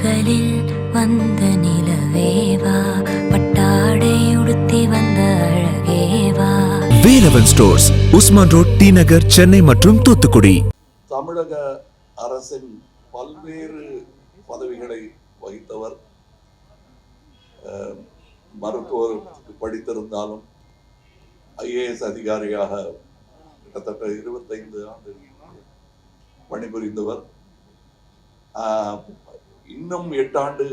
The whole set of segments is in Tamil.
பகலில் வந்த நிலவேவா பட்டாடை உடுத்தி வந்த அழகேவா. Velavan stores, Usman road, T Nagar, Chennai மற்றும் தூத்துக்குடி. தமிழக அரசின் பல்வேறு பதவிகளை வகித்தவர். மருத்துவருக்கு படித்திருந்தாலும் ஐஏஎஸ் அதிகாரியாக கிட்டத்தட்ட 25 ஆண்டுகள் பணிபுரிந்தவர். இன்னும் 8 ஆண்டு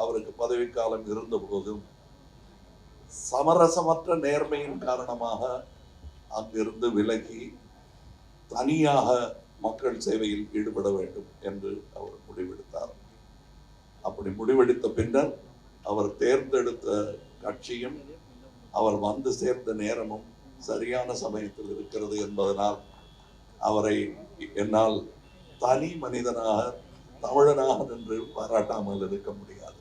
அவருக்கு பதவிக்காலம் இருந்த போதும் சமரசமற்ற நேர்மையின் காரணமாக அங்கிருந்து விலகி தனியாக மக்கள் சேவையில் ஈடுபட வேண்டும் என்று அவர் முடிவெடுத்தார். அப்படி முடிவெடுத்த பின்னர் அவர் தேர்ந்தெடுத்த கட்சியும் அவர் வந்து சேர்ந்த நேரமும் சரியான சமயத்தில் இருக்கிறது என்பதனால் அவரை என்னால் தனி மனிதனாக தமிழனாக நின்று பாராட்டாமல் இருக்க முடியாது.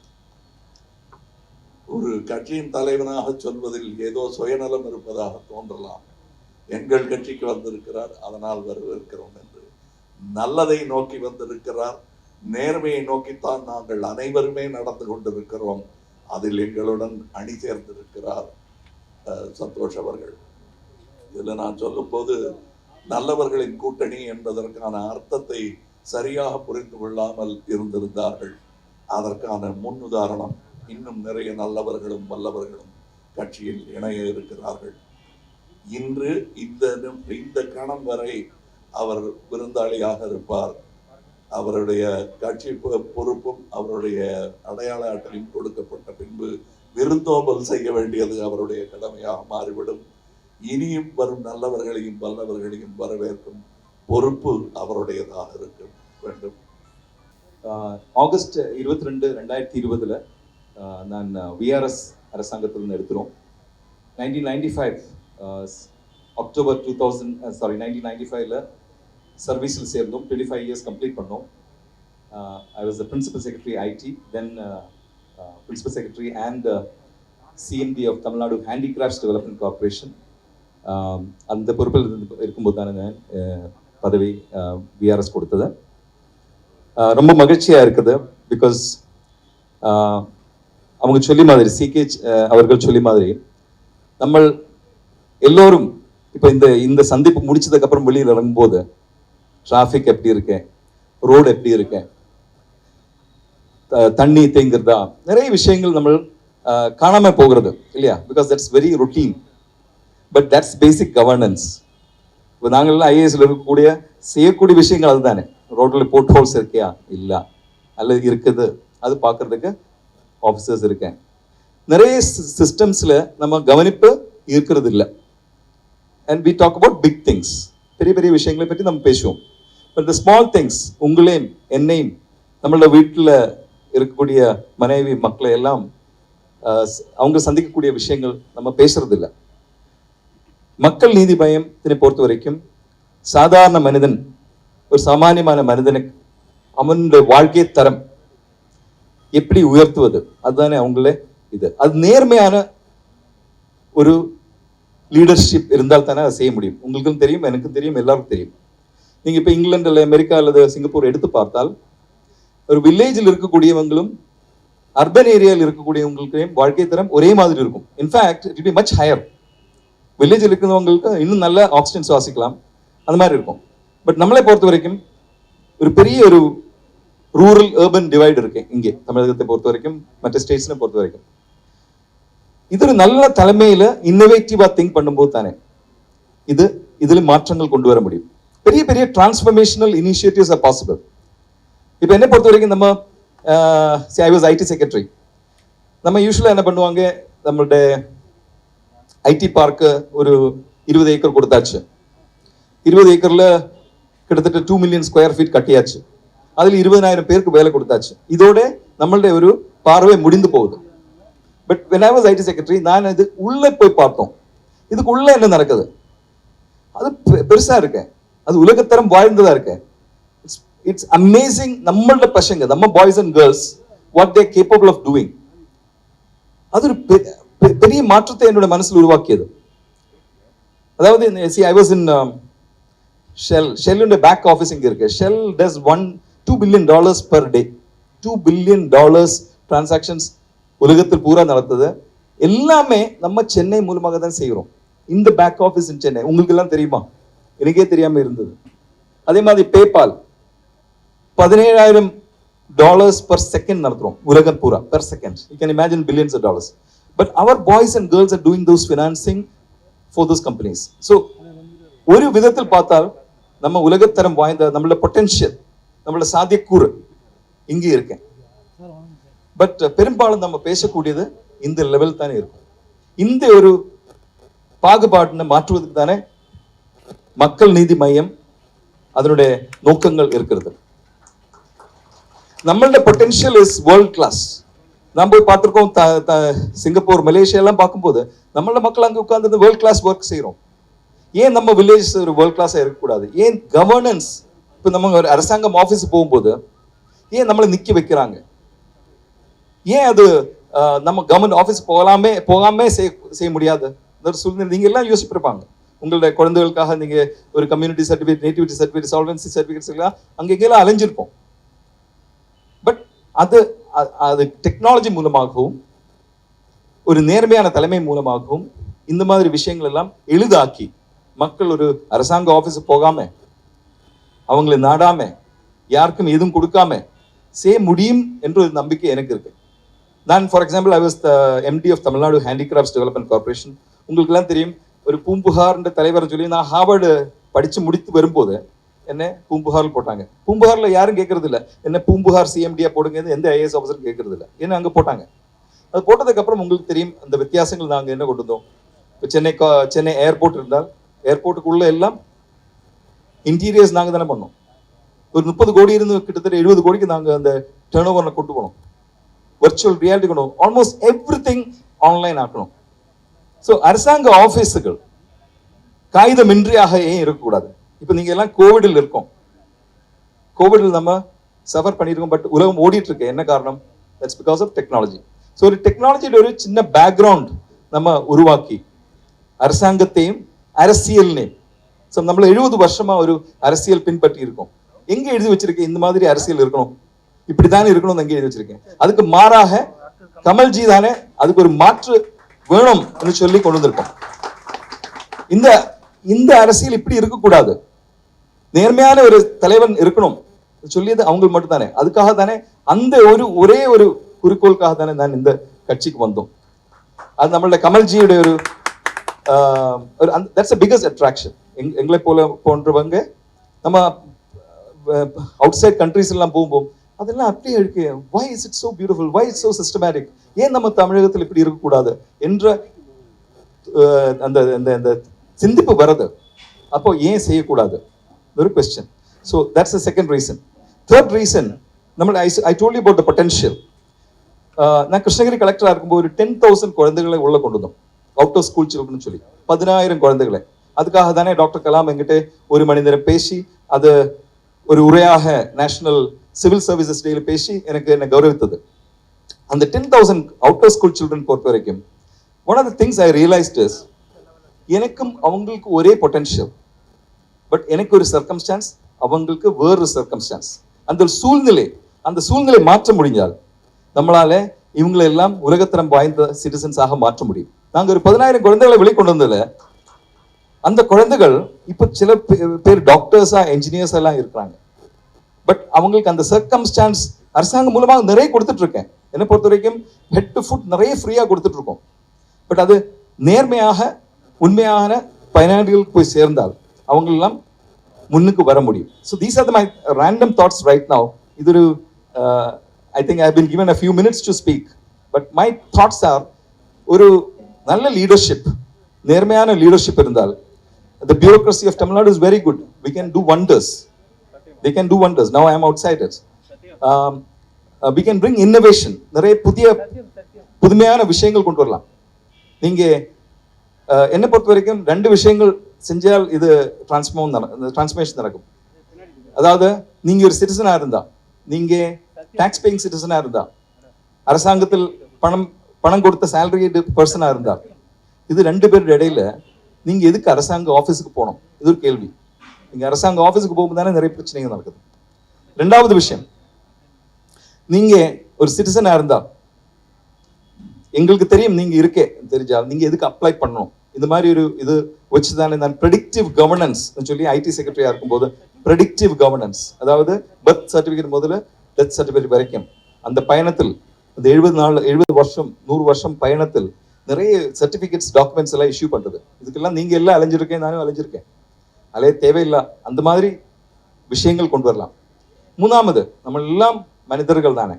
ஒரு கட்சியின் தலைவனாக சொல்வதில் ஏதோ சுயநலம் இருப்பதாக தோன்றலாம். எங்கள் கட்சிக்கு வந்திருக்கிறார், அதனால் வரவேற்கிறோம் என்று நல்லதை நோக்கி வந்திருக்கிறார். நேர்மையை நோக்கித்தான் நாங்கள் அனைவருமே நடந்து கொண்டிருக்கிறோம். அதில் எங்களுடன் அணி சேர்ந்திருக்கிறார் சந்தோஷ் அவர்கள். இதில் நான் சொல்லும்போது நல்லவர்களின் கூட்டணி என்பதற்கான அர்த்தத்தை சரியாக புரிந்து கொள்ளாமல் இருந்திருந்தார்கள். அதற்கான முன்னுதாரணம் இன்னும் நிறைய நல்லவர்களும் வல்லவர்களும் கட்சியில் இணைய இருக்கிறார்கள். இன்று இந்த கணம் வரை அவர் விருந்தாளியாக இருப்பார். அவருடைய கட்சி பொறுப்பும் அவருடைய அடையாள அட்டையும் கொடுக்கப்பட்ட பின்பு விருந்தோம்பல் செய்ய வேண்டியது அவருடைய கடமையாக மாறிவிடும். இனியும் வரும் நல்லவர்களையும் வல்லவர்களையும் வரவேற்கும் பொறுப்பு அவருடையதாக இருக்க வேண்டும். ஆகஸ்ட் 22, 2020 நான் விஆர்எஸ் அரசாங்கத்தில் எடுக்கிறோம். 1995 அக்டோபர் 1995 சர்வீஸில் சேர்ந்தோம். 25 இயர்ஸ் கம்ப்ளீட் பண்ணோம். I was the principal secretary IT, then principal secretary and CMD of Tamil Nadu handicrafts development corporation. அந்த பொறுப்பில் இருக்கும்போது தான் நான் பதவி விஆர்எஸ் கொடுத்தது. ரொம்ப மகிழ்ச்சியாக இருக்குது. பிகாஸ் அவங்க சொல்லி மாதிரி சிகே அவர்கள் சொல்லி மாதிரி நம்ம எல்லோரும் இப்போ இந்த சந்திப்பு முடிச்சதுக்கப்புறம் வெளியில் இறங்கும்போது டிராஃபிக் எப்படி இருக்கேன், ரோடு எப்படி இருக்கேன், தண்ணி தேங்குறதா, நிறைய விஷயங்கள் நம்ம காணாமல் போகிறது இல்லையா? Because that's very routine, but that's basic governance. இப்போ நாங்கள்லாம் ஐஏஎஸ்ல இருக்கக்கூடிய செய்யக்கூடிய விஷயங்கள் அதுதானே. ரோட்டில் போட் ஹோல்ஸ் இருக்கியா இல்லை, அல்லது இருக்குது, அது பார்க்கறதுக்கு ஆஃபீஸர்ஸ் இருக்கேன். நிறைய சிஸ்டம்ஸில் நம்ம கவனிப்பு இருக்கிறது இல்லை. And we talk about big things, பெரிய பெரிய விஷயங்களை பற்றி நம்ம பேசுவோம். பட் த ஸ்மால் திங்ஸ், உங்களையும் என்னையும் நம்மளோட வீட்டில் இருக்கக்கூடிய மனைவி மக்களை எல்லாம் அவங்க சந்திக்கக்கூடிய விஷயங்கள் நம்ம பேசுறது இல்லை. மக்கள் நீதி மையத்தினை பொறுத்த வரைக்கும் சாதாரண மனிதன், ஒரு சாமானியமான மனிதனுக்கு அவனுடைய வாழ்க்கை தரம் எப்படி உயர்த்துவது, அதுதானே அவங்களே இது. அது நேர்மையான ஒரு லீடர்ஷிப் இருந்தால் தானே அதை செய்ய முடியும். உங்களுக்கும் தெரியும், எனக்கும் தெரியும், எல்லாருக்கும் தெரியும். நீங்கள் இப்போ இங்கிலாந்து இல்லை அமெரிக்கா அல்லது சிங்கப்பூர் எடுத்து பார்த்தால் ஒரு வில்லேஜில் இருக்கக்கூடியவங்களும் அர்பன் ஏரியாவில் இருக்கக்கூடியவங்களுக்கும் வாழ்க்கை தரம் ஒரே மாதிரி இருக்கும். In fact it be much higher. வில்லேஜில் இருக்கிறவங்களுக்கு இன்னும் நல்ல ஆக்சிஜன் சுவாசிக்கலாம், அந்த மாதிரி இருக்கும். பட் நம்மளை பொறுத்த வரைக்கும் ஒரு பெரிய ஒரு ரூரல் அர்பன் டிவைட் இருக்கு இங்கே தமிழகத்தை பொறுத்த வரைக்கும், மற்ற ஸ்டேட்ஸை பொறுத்த வரைக்கும். இது ஒரு நல்ல தலைமையில இன்னோவேட்டிவா திங்க் பண்ணும்போது தானே இதுல மாற்றங்கள் கொண்டு வர முடியும். பெரிய பெரிய டிரான்ஸ்ஃபர்மேஷனல் இனிஷியேட்டிவ்ஸ் ஆர் பாசிபிள். இப்போ என்னை பொறுத்த வரைக்கும் நம்ம ஐ வாஸ் ஐடி செக்ரட்டரி. நம்ம யூஸ்வலாக என்ன பண்ணுவாங்க, நம்மளுடைய ஐடி பார்க்கு ஒரு 20 ஏக்கர் கொடுத்தாச்சு. 20 ஏக்கர்ல கிட்டத்தட்ட 2 மில்லியன் ஸ்கொயர் ஃபீட் கட்டியாச்சு. அதில் 20,000 பேருக்கு வேலை கொடுத்தாச்சு. இதோட நம்மளுடைய ஒரு பார்வை முடிந்து போகுது. But when I was IT secretary, நான் இது உள்ளே போய் பார்த்தோம். இதுக்கு உள்ள என்ன நடக்குது, அது பெருசா இருக்கேன், அது உலகத்தரம் வாழ்ந்ததா இருக்கேன். It's amazing. நம்மளோட பசங்க, நம்ம boys and girls, what they capable of doing. அது ஒரு பெரிய மாற்றத்தை என்னோட மனசில் உருவாக்கியது. அதாவது I was in ஷெல்லுடைய பேக் ஆஃபீஸ் இங்கே இருக்கு. Shell does $2 billion per day. $2 billion transactions உலகத்தில் பூரா நடந்தது. எல்லாமே நம்ம சென்னை மூலமாக தான் செய்கிறோம். இந்த பேக் ஆஃபீஸ் இன் சென்னை உங்களுக்கு எல்லாம் தெரியுமா? எனக்கே தெரியாம இருந்தது. அதே மாதிரி பேபால் $17,000 per second நடத்துறோம் உலகம் பூரா per second. You can imagine billions of dollars. But our boys and girls are doing those financing for those companies. So ஒரு விதத்தில் பார்த்தால் நம்ம உலகத்தரம் வாய்ந்த நம்மளோட பொட்டன்ஷியல், நம்மளோட சாத்தியக்கூறு இங்கே இருக்கேன். பட் பெரும்பாலும் நம்ம பேசக்கூடியது இந்த லெவல் தானே இருக்கும். இந்த ஒரு பாகுபாட்டினை மாற்றுவதற்கு தானே மக்கள் நீதி மையம் அதனுடைய நோக்கங்கள் இருக்கிறது. நம்மளோட பொட்டன்ஷியல் இஸ் வேர்ல்ட் கிளாஸ். நாம் போய் பார்த்துருக்கோம் சிங்கப்பூர், மலேசியா எல்லாம் பார்க்கும்போது நம்மளோட மக்கள் அங்கே உட்கார்ந்து வேர்ல்ட் கிளாஸ் ஒர்க் செய்கிறோம். ஏன் நம்ம வில்லேஜ் ஒரு வேர்ல்ட் கிளாஸாக இருக்கக்கூடாது? ஏன் கவர்னன்ஸ், இப்போ நம்ம ஒரு அரசாங்கம் ஆஃபீஸ் போகும்போது ஏன் நம்மளை நிற்க வைக்கிறாங்க? ஏன் அது நம்ம கவர்மெண்ட் ஆஃபீஸ் போகாமே செய்ய முடியாது? ஒரு சூழ்நிலை நீங்கள் எல்லாம் யோசிப்பிருப்பாங்க. உங்களுடைய குழந்தைகளுக்காக நீங்கள் ஒரு community certificate, nativity certificate, solvency certificates எல்லாம் அங்கெல்லாம் அலைஞ்சிருப்போம். பட் அது டெக்னாலஜி மூலமாகவும் ஒரு நேர்மையான தலைமை மூலமாகவும் இந்த மாதிரி விஷயங்கள் எல்லாம் எளிதாக்கி மக்கள் ஒரு அரசாங்க ஆஃபீஸ் போகாம, அவங்களை நாடாம, யாருக்கும் எதுவும் கொடுக்காம செய்ய முடியும் என்ற ஒரு நம்பிக்கை எனக்கு இருக்கு. நான் for example I was the MD of Tamil Nadu handicrafts development corporation. உங்களுக்கு எல்லாம் தெரியும், ஒரு பூம்புகார்ன்ற தலைவர் சொல்லி நான் ஹார்வர்டு படிச்சு முடித்து வரும்போது என்ன பூம்புகாரில் போட்டாங்க. பூம்புகாரில் யாரும் கேட்கறது இல்லை, என்ன பூம்புகார் CMD போடுங்க, எந்த IAS ஆஃபீஸரும் கேட்கறது இல்லை, என்ன அங்கே போட்டாங்க. அது போட்டதுக்கு அப்புறம் உங்களுக்கு தெரியும் அந்த வித்தியாசங்கள் நாங்கள் என்ன கொண்டு வந்தோம். இப்போ சென்னை ஏர்போர்ட் இருந்தால் ஏர்போர்ட்டுக்குள்ள எல்லாம் இன்டீரியர்ஸ் நாங்கள் தானே பண்ணோம். ஒரு 30 கோடி இருந்து கிட்டத்தட்ட 70 கோடிக்கு நாங்கள் அந்த டேர்ன் ஓவரை கொண்டு போனோம். வர்ச்சுவல் ரியாலிட்டி கொண்டு போனோம். ஆல்மோஸ்ட் எவ்ரிதிங் ஆன்லைன் ஆக்கணும். ஸோ அரசாங்க ஆஃபீஸுகள் காகிதமின்றியாக ஏன் இருக்கக்கூடாது? இப்போ நீங்கள் எல்லாம் கோவிடில் இருக்கோம், கோவிடில் நம்ம சஃபர் பண்ணியிருக்கோம், பட் உலகம் ஓடிட்டு இருக்கு. என்ன காரணம்? That's because of technology. So ஒரு டெக்னாலஜியோட ஒரு சின்ன பேக்ரவுண்ட் நம்ம உருவாக்கி அரசாங்கத்தையும் அரசியல்னையும், ஸோ நம்மள 70 வருஷமா ஒரு அரசியல் பின்பற்றி இருக்கோம். எங்க எழுதி வச்சிருக்கேன் இந்த மாதிரி அரசியல் இருக்கணும், இப்படித்தானே இருக்கணும், எங்க எழுதி வச்சிருக்கேன். அதுக்கு மாறாக கமல்ஜி தானே அதுக்கு ஒரு மாற்று வேணும் என்று சொல்லி கொண்டு வந்திருக்கோம். இந்த அரசியல் இப்படி இருக்கக்கூடாது, நேர்மையான ஒரு தலைவன் இருக்கணும் சொல்லியது அவங்க மட்டும் தானே. அதுக்காக தானே அந்த ஒரே ஒரு குறிக்கோளுக்காக தானே நான் இந்த கட்சிக்கு வந்தோம். அது நம்மளோட கமல்ஜியோட ஒரு தட்ஸ் பிகஸ்ட் அட்ராக்ஷன். எங்களை போன்றவங்க நம்ம அவுட் சைட் கண்ட்ரிஸ் எல்லாம் போகும்போது அதெல்லாம் அப்படியே இருக்கு. Why is it so beautiful, why it's so systematic, ஏன் நம்ம தமிழகத்தில் இப்படி இருக்கக்கூடாது என்ற அந்த அந்த சிந்திப்பு வருது. அப்போ ஏன் செய்யக்கூடாது ஒரு question. So that's the second reason. Third reason, நம்ம I told you about the potential. நான் கிருஷ்ணகிரி கலெக்டராக இருக்கும்போது ஒரு 10,000 குழந்தைகளை உள்ள கொண்டு வந்தோம். அவுட் ஆஃப் ஸ்கூல் சில்ட்ரன் சொல்லி 10,000 குழந்தைகளை. அதுக்காக தானே டாக்டர் கலாம் என்கிட்ட ஒரு மணி நேரம் பேசி அது ஒரு உரையாக நேஷனல் சிவில் சர்வீசஸ் டேல பேசி என்ன கௌரவித்தது. அந்த 10,000 அவுட் ஆஃப் ஸ்கூல் சில்ட்ரன் பொறுத்த வரைக்கும் one of the things I realised is, எனக்கும் அவங்களுக்கு ஒரே பொட்டன்ஷியல், பட் எனக்கு ஒரு சர்க்கம்ஸ்டான்ஸ், அவங்களுக்கு வேறு சர்க்கம்ஸ்டான்ஸ். அந்த சூழ்நிலை மாற்ற முடிஞ்சால் நம்மளால இவங்களை எல்லாம் உலகத்தரம் வாய்ந்த சிட்டிசன்ஸாக மாற்ற முடியும். நாங்க ஒரு 10,000 குழந்தைகளை வெளிக்கொண்டு வந்ததுல அந்த குழந்தைகள் இப்ப சில பேர் டாக்டர்ஸா என்ஜினியர்ஸ் எல்லாம் இருக்கிறாங்க. பட் அவங்களுக்கு அந்த சர்க்கம்ஸ்டான்ஸ் அரசாங்கம் மூலமாக நிறைய கொடுத்துட்டு இருக்கேன். என்னை பொறுத்த வரைக்கும் ஹெட் டு ஃபுட் நிறைய ஃப்ரீயா கொடுத்துட்டு இருக்கோம். பட் அது நேர்மையாக உண்மையான பயனாளிகளுக்கு போய் சேர்ந்தால் அவங்களெல்லாம் முன்னுக்கு வர முடியும். So these are my random thoughts right now. இது ஒரு I think I have been given a few minutes to speak, but my thoughts are ஒரு நல்ல லீடர்ஷிப், நேர்மையான லீடர்ஷிப் இருந்தால் the bureaucracy of Tamil Nadu is very good. We can do wonders. They can do wonders. Now I am outside it. We can bring innovation. நிறைய புதுமையான விஷயங்கள் கொண்டு வரலாம். நீங்க என்ன பொறுத்த வரைக்கும் 2 விஷயங்கள் செஞ்சால் இது டிரான்ஸ்ஃபர்மேஷன் நடக்கும். அதாவது நீங்க ஒரு சிட்டிசனா இருந்தா, நீங்க டாக்ஸ் பேயிங் சிட்டிசனா இருந்தா, அரசாங்கத்தில் பணம் கொடுத்த சேலரிடு பர்சனா இருந்தா, இது 2 பேர் இடையில நீங்க எதுக்கு அரசாங்க ஆஃபீஸுக்கு போகணும்? இது ஒரு கேள்வி. நீங்க அரசாங்க ஆஃபீஸுக்கு போகும்போது தானே நிறைய பிரச்சனைகள் நடக்குது. 2வது விஷயம், நீங்க ஒரு சிட்டிசனா இருந்தா எங்களுக்கு தெரியும் நீங்க இருக்கே தெரிஞ்சால் நீங்க எதுக்கு அப்ளை பண்ணணும் இந்த மாதிரி ஒரு இது வச்சுதானே நான் ப்ரெடிக்டிவ் கவர்னன்ஸ் சொல்லி ஐடி செக்ரட்டரியா இருக்கும்போது ப்ரெடிக்டிவ் கவர்னன்ஸ், அதாவது பர்த் சர்டிஃபிகேட் முதல்ல டெத் சர்டிஃபிகேட் வரைக்கும் அந்த பயணத்தில் அந்த 70 வருஷம் 100 வருஷம் பயணத்தில் நிறைய சர்டிஃபிகேட்ஸ் டாக்குமெண்ட்ஸ் எல்லாம் இஷ்யூ பண்றது. இதுக்கெல்லாம் நீங்க எல்லாம் அலைஞ்சிருக்கேன், நானும் அலைஞ்சிருக்கேன். அலைய தேவையில்லை, அந்த மாதிரி விஷயங்கள் கொண்டு வரலாம். மூணாவது, நம்ம எல்லாம் மனிதர்கள் தானே,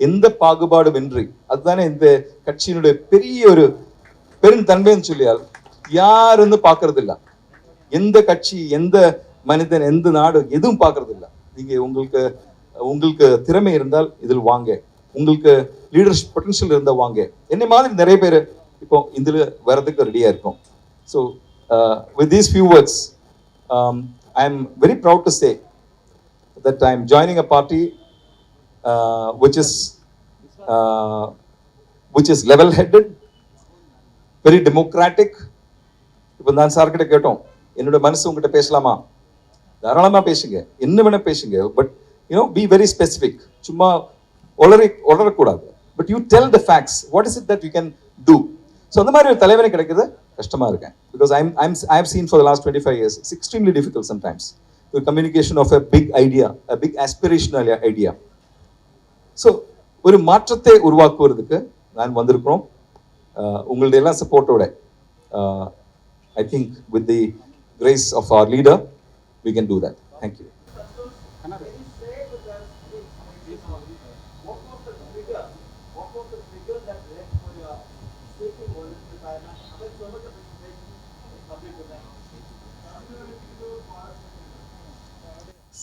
எந்த பாகுபாடும் இன்றி, அதுதானே இந்த கட்சியினுடைய பெரிய ஒரு பெருந்தன்மைன்னு சொல்லியால் யாருன்னு பார்க்கறது இல்லை. எந்த கட்சி, எந்த மனிதன், எந்த நாடு எதுவும் பார்க்கறது இல்லை. நீங்க உங்களுக்கு திறமை இருந்தால் இதில் வாங்க, உங்களுக்கு லீடர்ஷிப் பொட்டன்ஷியல் இருந்தால் வாங்க. என்னை மாதிரி நிறைய பேர் இப்போ இதில் வர்றதுக்கு ரெடியா இருக்கும். So with these few words I am very proud to say that I am joining a party which is level-headed, very democratic. இப்போ நான் சார்கிட்ட கேட்டோம், என்னோட மனசு உங்ககிட்ட பேசலாமா? தாராளமா பேசுங்க, என்ன வேணா பேசுங்க, பட் பி வெரி ஸ்பெசிஃபிக். சும்மா உளரக்கூடாது. But you tell the facts, what is it that you can do. So அந்த மாதிரி ஒரு தலைவனை கிடைக்கிறது கஷ்டமா இருக்கேன். Because I have seen for the last 25 years, it's extremely difficult sometimes. The communication of a big idea, a big aspirational idea. So ஒரு மாற்றத்தை உருவாக்குவதற்கு நான் வந்திருக்கிறோம். உங்களுடைய எல்லாம் சப்போர்ட்டோட I think with the grace of our leader we can do that. Thank you.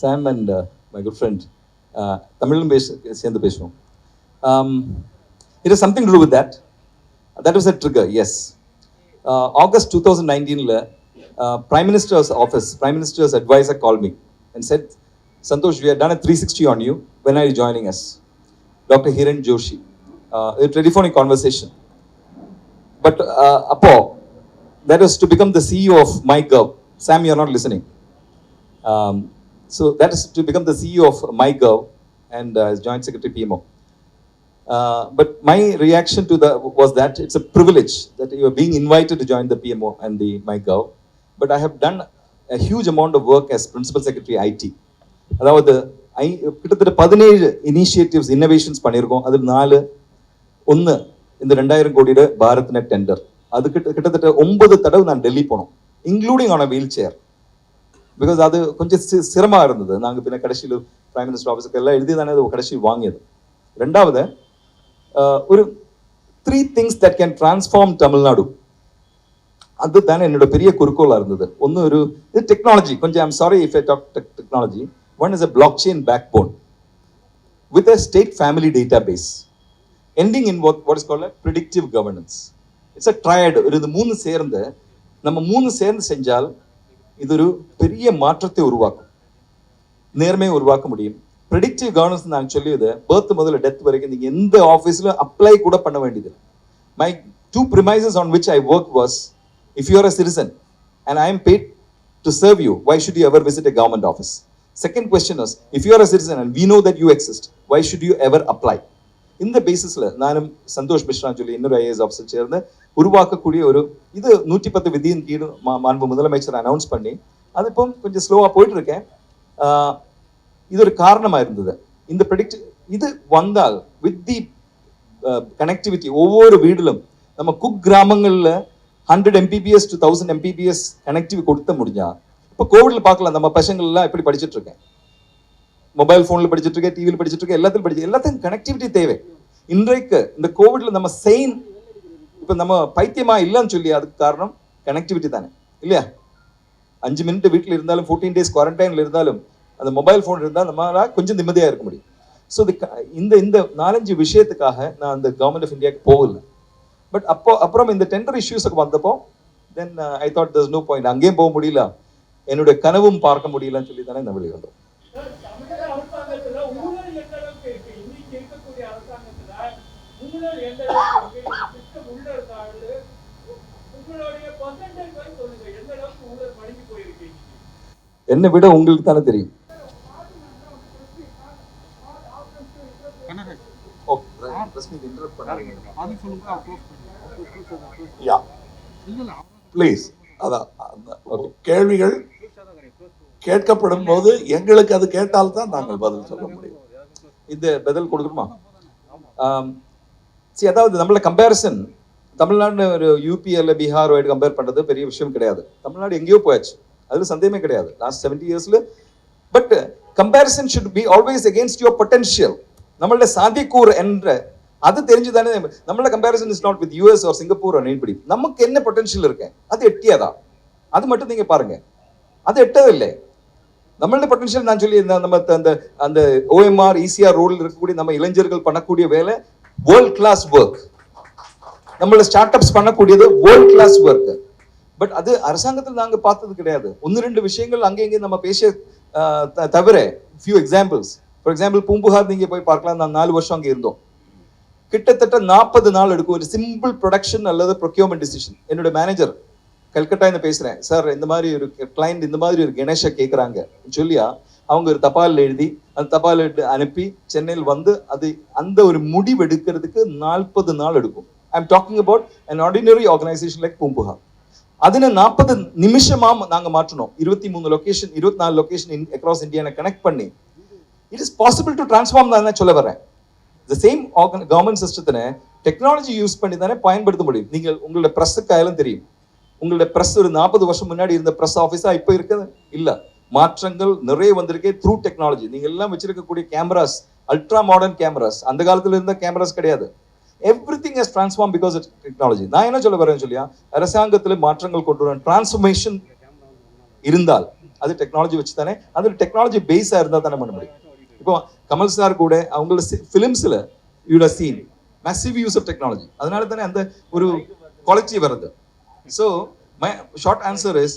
Sam and my good friend, Tamilum சேர்ந்து பேசுவோம். It has something to do with that. That was a trigger, yes. August 2019, Prime Minister's office, Prime Minister's advisor called me and said, Santosh, we have done a 360 on you. When are you joining us? Dr. Hiren Joshi. A telephonic conversation. But Appo, that was to become the CEO of MyGov. Sam, you're not listening. So that is to become the CEO of MyGov and as Joint Secretary PMO. But my reaction to was that it's a privilege that you are being invited to join the PMO and the MyGov. But I have done a huge amount of work as Principal Secretary IT. அதாவது கிட்டத்தட்ட 17 இனிஷியேட்டிவ்ஸ் இன்னோவேஷன்ஸ் பண்ணியிருக்கோம். அதில் 4 இந்த 2000 கோடியோட பாரத் நெட் டெண்டர். அது கிட்டத்தட்ட 9 தடவை நான் டெல்லி போனோம், including on a wheelchair. Because அது கொஞ்சம் சிரமமாக இருந்தது. நாங்கள் பின்ன கடைசியில் பிரைம் மினிஸ்டர் ஆஃபீஸுக்கு எல்லாம் எழுதி தானே அது கடைசியில் வாங்கியது. ரெண்டாவது, ஒரு 3 things that can transform Tamil Nadu, அது தானே என்னோட பெரிய குறிக்கோளாக இருந்தது. ஒன்று இது டெக்னாலஜி. கொஞ்சம் I'm sorry if I talk technology. One is a blockchain backbone with a state family database ending in what is called a predictive governance. It's a triad. இது 3 சேர்ந்து நம்ம 3 சேர்ந்து செஞ்சால் இது ஒரு பெரிய மாற்றத்தை உருவாக்கும், நேர்மையை உருவாக்க முடியும். ப்ரெடிக்டிவ் கவர்னன்ஸ் நான் சொல்லியது பர்த் முதல்ல டெத் வரைக்கும் நீங்கள் எந்த ஆஃபீஸில் அப்ளை கூட பண்ண வேண்டியது. My 2 premises on which I work was, if you are a citizen and I am paid to serve you, why should you ever visit a government office? Second question is, if you are a citizen and we know that you exist, why should you ever apply? இந்த பேசிஸில் நானும் சந்தோஷ் மிஸ்ரா சொல்லி இன்னொரு ஐஏஎஸ் ஆஃபீஸர் சேர்ந்து உருவாக்கக்கூடிய ஒரு இது 110 விதியின் கீழ் மாண்பு முதலமைச்சர் அனௌன்ஸ் பண்ணி அது இப்போ கொஞ்சம் ஸ்லோவாக போயிட்டு இருக்கேன். இது ஒரு காரணமாக இருந்தது. இந்த இது வந்தால் வித் தி கனெக்டிவிட்டி ஒவ்வொரு வீட்டிலும் நம்ம கிராமங்களில் 100 Mbps to 1000 Mbps கனெக்டிவிட்டி கொடுத்த முடிஞ்சா இப்போ கோவிட்ல பார்க்கலாம் நம்ம பசங்கள்லாம் எப்படி படிச்சுட்டு இருக்கேன், மொபைல் ஃபோனில் படிச்சுட்டு இருக்கேன், டிவியில் படிச்சுட்டு இருக்கேன், எல்லாத்தையும் கனெக்டிவிட்டி தேவை. இன்றைக்கு இந்த கோவிட்ல நம்ம இப்போ நம்ம பைத்தியமா இல்லைன்னு சொல்லி அதுக்கு காரணம் கனெக்டிவிட்டி தானே இல்லையா? 5 minutes வீட்டில் இருந்தாலும் 14 days குவாரண்டைனில் இருந்தாலும் அந்த மொபைல் ஃபோன் இருந்தால் நம்மளால கொஞ்சம் நிம்மதியாக இருக்க முடியும். ஸோ இந்த 4-5 விஷயத்துக்காக நான் அந்த கவர்மெண்ட் ஆஃப் இந்தியாவுக்கு போகல. பட் அப்புறம் இந்த டெண்டர் இஷ்யூஸுக்கு வந்தப்போ then I thought there's no point, அங்கேயும் போக முடியல, என்னுடைய கனவும் பார்க்க முடியலன்னு சொல்லி தானே இந்த வெளியே வந்தோம். என்னை விட உங்களுக்கு தானே தெரியும். யா ப்ளீஸ். அதான் கேள்விகள் கேட்கப்படும் போது எங்களுக்கு அது கேட்டால்தான் நாங்கள் பதில் சொல்ல முடியும். இந்த பதில் கொடுக்கணுமா? சரி, அதாவது நம்மள கம்பேரிசன் தமிழ்நாடு ஒரு யூபி அல்ல பீகார் கம்பேர் பண்றது பெரிய விஷயம் கிடையாது. தமிழ்நாடு எங்கேயோ போயாச்சு, அதுல சந்தேகமே கிடையாது லாஸ்ட் 70 yearsல. But comparison should be always against your potential. நம்மளோட சாத்தியக்கூறு என்ற அது தெரிஞ்சுதானே. நம்மளோட comparison is not with US or Singapore or anybody. நமக்கு என்ன பொட்டன்ஷியல் இருக்கு அது எட்டியாதா, அது மட்டும் நீங்க பாருங்க. அது எட்டதில்லை. நம்மளோட பொட்டன்ஷியல் நான் சொல்லி நம்ம அந்த அந்த OMR ECR ரோல் இருக்கக்கூடிய நம்ம இளைஞர்கள் பண்ணக்கூடிய வேலை வேர்ல்ட் கிளாஸ் ஒர்க். நம்மள ஸ்டார்ட் அப்ஸ் பண்ணக்கூடியது வேர்ல்ட் கிளாஸ் ஒர்க். பட் அது அரசாங்கத்தில் நாங்க பார்த்தது கிடையாது. 1-2 விஷயங்கள் அங்கே இங்கே நம்ம பேச தவிர few examples. For example Poompuhar நீங்க போய் பார்க்கலாம். நான் 4 வருஷம் அங்கே இருந்தோம். கிட்டத்தட்ட 40 நாள் எடுக்கும் ஒரு சிம்பிள் ப்ரொடக்ஷன் அல்லது ப்ரொக்யூர்மெண்ட் டிசிஷன். என்னோட மேனேஜர் கல்கட்டா பேசுறேன், சார் இந்த மாதிரி ஒரு கிளைண்ட் இந்த மாதிரி ஒரு கணேஷை கேட்குறாங்க சொல்லியா அவங்க ஒரு தபால் எழுதி அந்த தபால் அனுப்பி சென்னையில் வந்து அது அந்த ஒரு முடிவு எடுக்கிறதுக்கு 40 நாள் எடுக்கும். I am talking about an ordinary organization like Poompuhar. അതിനെ 40 நிமிஷமா நாங்க மாற்றணும். 23 location 24 location across India connect பண்ணி it is possible to transform தான் சொல்ல வரேன். த சேம் கவர்மெண்ட் சிஸ்டத்தினை டெக்னாலஜி யூஸ் பண்ணி தானே பயன்படுத்த முடியும். நீங்கள் உங்களோட ப்ரெஸ்ஸுக்காயாலும் தெரியும், உங்களோட ப்ரெஸ் ஒரு 40 வருஷம் முன்னாடி இருந்த ப்ரெஸ் ஆஃபீஸா இப்போ இருக்குது இல்ல. மாற்றங்கள் நிறைய வந்திருக்கே த்ரூ டெக்னாலஜி. நீங்க எல்லாம் வச்சிருக்கக்கூடிய கேமராஸ் அல்ட்ரா மாடர்ன் கேமராஸ், அந்த காலத்துல இருந்த கேமராஸ் கிடையாது. Everything has transform because of technology. நான் என்ன சொல்ல வரேன்னு சொல்லியா, அரசாங்கத்தில் மாற்றங்கள் கொண்டு வர டிரான்ஸ்ஃபர்மேஷன் இருந்தால் அது டெக்னாலஜி வச்சு தானே, அது டெக்னாலஜி பேஸா இருந்தால் தானே பண்ண முடியும். இப்போ கமல் சார் கூட அவங்களோட ஃபிலிம்ஸ்ல you have seen massive use of technology. அதனால தானே அந்த ஒரு குவாலிட்டி வருது. So my short answer is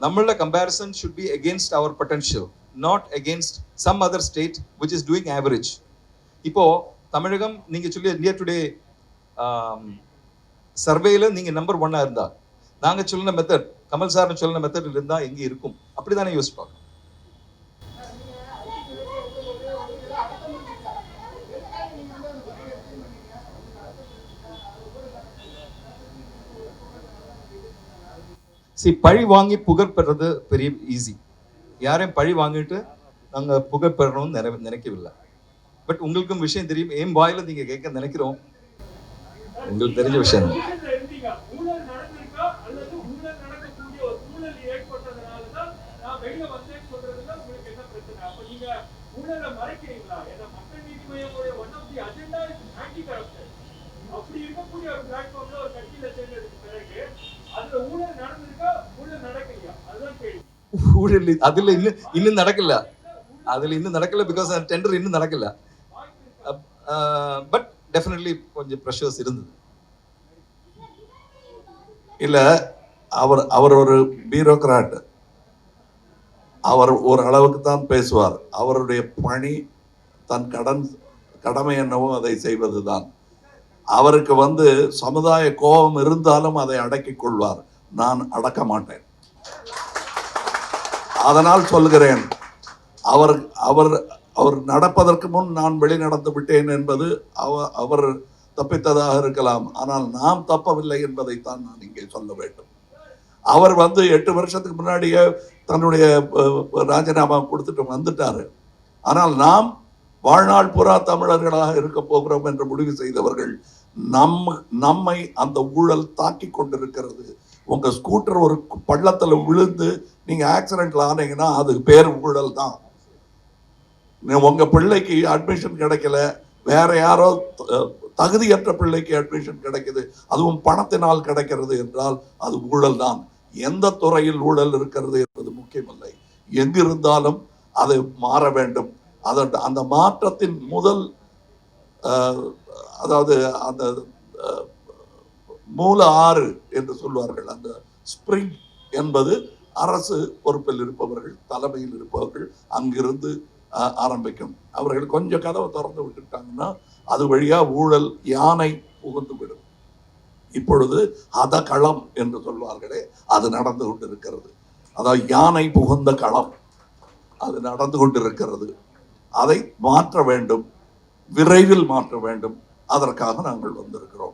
நம்மளோட comparison should be against our potential, not against some other state which is doing average. இப்போ தமிழகம் நீங்க சொல்லி இந்தியா டுடே சர்வேல நீங்க நம்பர் 1 இருந்தா, நாங்க சொல்லின மெத்தட் கமல் சார் சொல்லின மெத்தட் இருந்தா எங்க இருக்கும் அப்படிதானே யோசிப்பாங்க. பழி வாங்கி புகழ் பெறது பெரிய ஈஸி. யாரையும் பழி வாங்கிட்டு நாங்க புகழ் பெறணும்னு நினைக்கவில்லை. பட் உங்களுக்கும் விஷயம் தெரியும், ஏன் வாயில நீங்க கேட்க நினைக்கிறோம், உங்களுக்கு தெரிஞ்ச விஷயம். ஊழல் அதுல இன்னும் நடக்கல, அதுல இன்னும் நடக்கல பிகாஸ் டெண்டர் இன்னும் நடக்கல. பட் டெஃபினெட்லி கொஞ்சம் ப்ரெஷர்ஸ் இருந்தது. இல்ல அவர் ஒரு பியூரோக்ராட், அவர் ஒரு அளவுக்கு தான் பேசுவார். அவருடைய பணி தன் கடமை என்னவோ அதை செய்வதுதான். அவருக்கு சமுதாய கோபம் இருந்தாலும் அதை அடக்கிக் கொள்வார். நான் அடக்க மாட்டேன். அதனால் சொல்கிறேன், அவர் அவர் அவர் நடப்பதற்கு முன் நான் வெளிநடந்து விட்டேன் என்பது அவர் தப்பித்ததாக இருக்கலாம். ஆனால் நாம் தப்பவில்லை என்பதைத்தான் நான் இங்கே சொல்ல வேண்டும். அவர் 8 வருஷத்துக்கு முன்னாடியே தன்னுடைய ராஜினாமா கொடுத்துட்டு வந்துட்டாரு. ஆனால் நாம் வாழ்நாள் புறா தமிழர்களாக இருக்க போகிறோம் என்று முடிவு செய்தவர்கள் நம்மை அந்த ஊழல் தாக்கி கொண்டிருக்கிறது. உங்க ஸ்கூட்டர் ஒரு பள்ளத்துல விழுந்து நீங்க ஆக்சிடென்ட்ல ஆனீங்கன்னா அது பேர் ஊழல் தான். உங்க பிள்ளைக்கு அட்மிஷன் கிடைக்கல, வேற யாரோ தகுதியற்ற பிள்ளைக்கு அட்மிஷன் கிடைக்குது, அதுவும் பணத்தினால் கிடைக்கிறது என்றால் அது ஊழல் தான். எந்த துறையில் ஊழல் இருக்கிறது என்பது முக்கியமில்லை, எங்கிருந்தாலும் அது மாற வேண்டும். அந்த மாற்றத்தின் முதல் அதாவது அந்த மூல ஆறு என்று சொல்வார்கள், அந்த ஸ்பிரிங் என்பது அரசு பொறுப்பில் இருப்பவர்கள், தலைமையில் இருப்பவர்கள் அங்கிருந்து ஆரம்பிக்கும். அவர்கள் கொஞ்சம் கதவை திறந்து விட்டுட்டாங்கன்னா அது வழியா ஊழல் யானை புகுந்து விடும். இப்பொழுது அத களம் என்று சொல்வார்களே, அது நடந்து கொண்டிருக்கிறது. அதாவது யானை புகுந்த களம் அது நடந்து கொண்டிருக்கிறது. அதை மாற்ற வேண்டும், விரைவில் மாற்ற வேண்டும். அதற்காக நாங்கள் வந்திருக்கிறோம்.